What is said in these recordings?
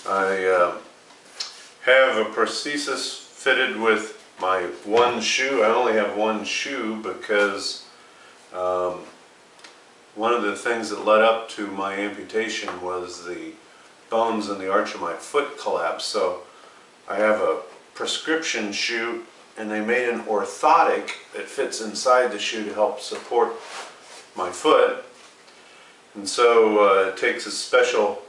I have a prosthesis fitted with my one shoe. I only have one shoe because one of the things that led up to my amputation was the bones in the arch of my foot collapsed. So I have a prescription shoe, and they made an orthotic that fits inside the shoe to help support my foot. And so it takes a special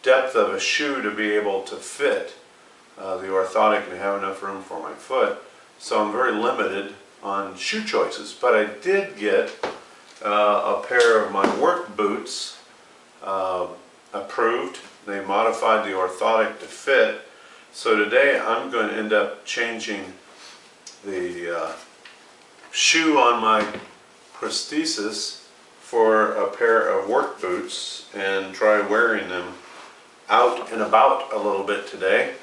depth of a shoe to be able to fit the orthotic and have enough room for my foot. So I'm very limited on shoe choices, but I did get a pair of my work boots approved. They modified the orthotic to fit. So today I'm going to end up changing the shoe on my prosthesis for a pair of work boots and try wearing them out and about a little bit today.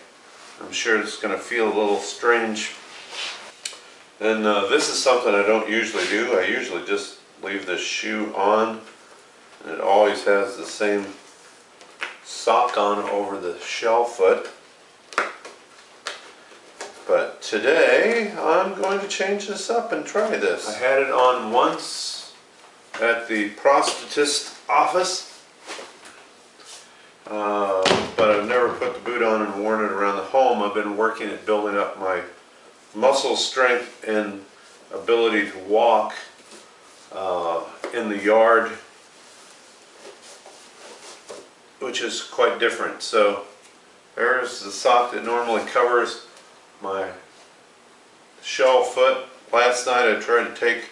I'm sure it's going to feel a little strange. And this is something I don't usually do. I usually just leave this shoe on, and it always has the same sock on over the shell foot. But today I'm going to change this up and try this. I had it on once at the prosthetist office, but I've never put the boot on and worn it around the home. I've been working at building up my muscle strength and ability to walk in the yard, which is quite different. So there's the sock that normally covers my shell foot. Last night I tried to take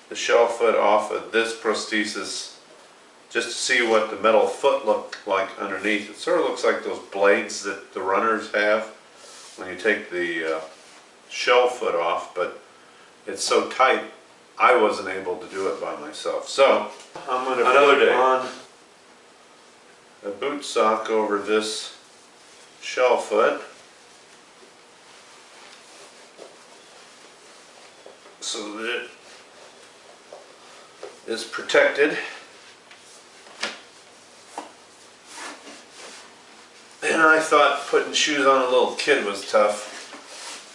the shell foot off of this prosthesis just to see what the metal foot looked like underneath. It sort of looks like those blades that the runners have when you take the shell foot off, but it's so tight I wasn't able to do it by myself. So I'm going to put on a boot sock over this shell foot so that it is protected. And I thought putting shoes on a little kid was tough.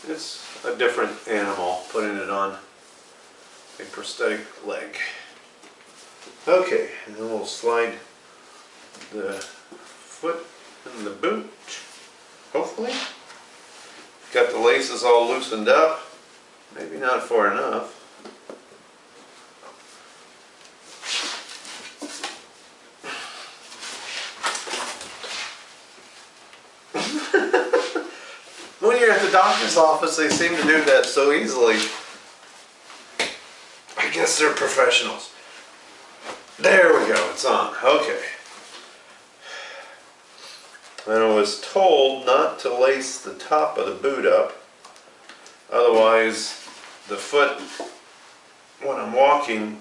It's a different animal putting it on a prosthetic leg. Okay, and then we'll slide the foot in the boot, hopefully. Got the laces all loosened up, maybe not far enough. When you're at the doctor's office, they seem to do that so easily. I guess they're professionals. There we go, it's on. Okay. And I was told not to lace the top of the boot up, otherwise the foot, when I'm walking,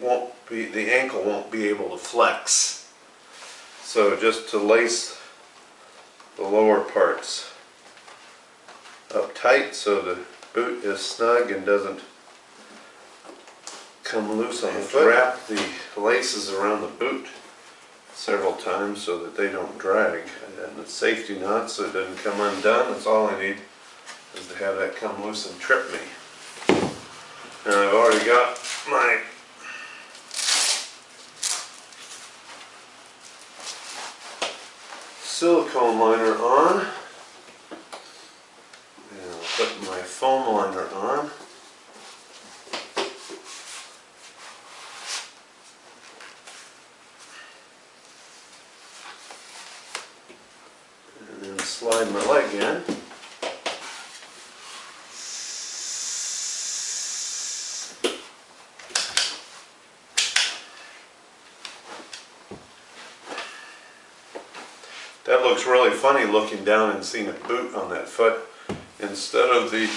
the ankle won't be able to flex. So just to lace the lower parts up tight so the boot is snug and doesn't come loose on the foot. Wrap the laces around the boot several times so that they don't drag, and the safety knot so it doesn't come undone. That's all I need, is to have that come loose and trip me. And I've already got my silicone liner on, and I'll put my foam liner on. And then slide my leg in. That looks really funny looking down and seeing a boot on that foot instead of the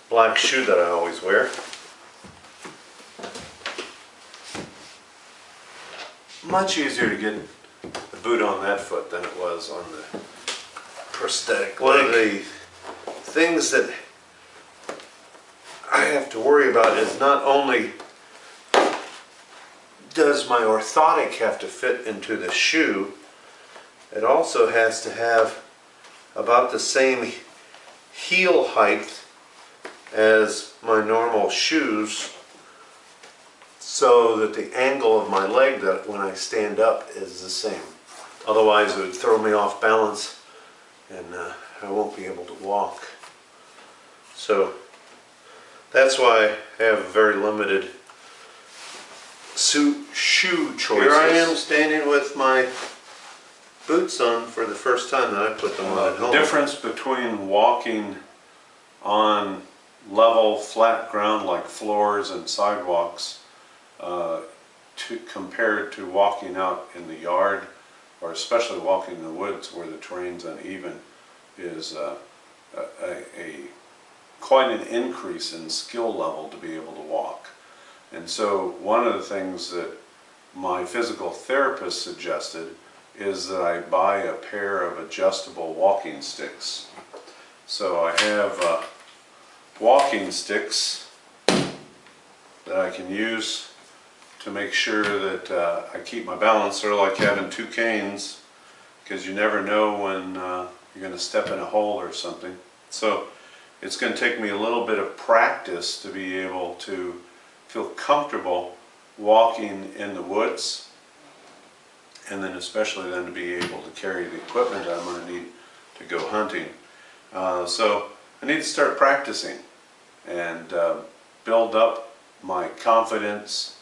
black shoe that I always wear. Much easier to get the boot on that foot than it was on the prosthetic leg. One of the things that I have to worry about is not only does my orthotic have to fit into the shoe, it also has to have about the same heel height as my normal shoes, so that the angle of my leg that when I stand up is the same. Otherwise it would throw me off balance and I won't be able to walk. So that's why I have very limited shoe choices. Here I am standing with my boots on for the first time that I put them on at home. The difference between walking on level, flat ground like floors and sidewalks compared to walking out in the yard, or especially walking in the woods where the terrain's uneven, is quite an increase in skill level to be able to walk. And so one of the things that my physical therapist suggested is that I buy a pair of adjustable walking sticks. So I have walking sticks that I can use to make sure that I keep my balance, sort of like having two canes, because you never know when you're going to step in a hole or something. So it's going to take me a little bit of practice to be able to feel comfortable walking in the woods, and then especially then to be able to carry the equipment I'm going to need to go hunting. So I need to start practicing and build up my confidence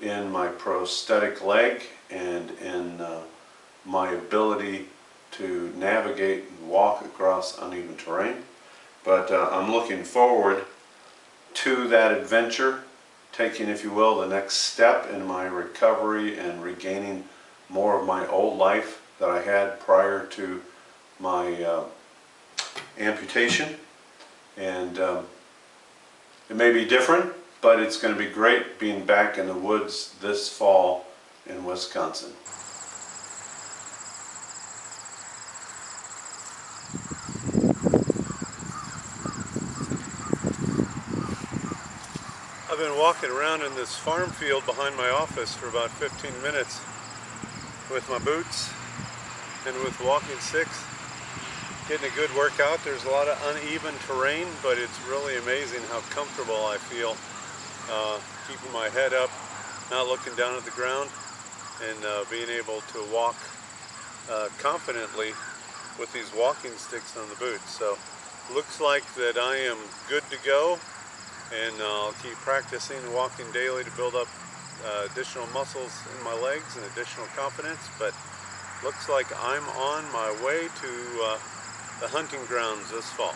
in my prosthetic leg and in my ability to navigate and walk across uneven terrain. But I'm looking forward to that adventure, taking, if you will, the next step in my recovery and regaining more of my old life that I had prior to my amputation. And it may be different, but it's going to be great being back in the woods this fall in Wisconsin. I've been walking around in this farm field behind my office for about 15 minutes with my boots and with walking sticks, getting a good workout. There's a lot of uneven terrain, but it's really amazing how comfortable I feel keeping my head up, not looking down at the ground, and being able to walk confidently with these walking sticks on the boots. So looks like that I am good to go, and I'll keep practicing and walking daily to build up additional muscles in my legs and additional confidence. But looks like I'm on my way to the hunting grounds this fall.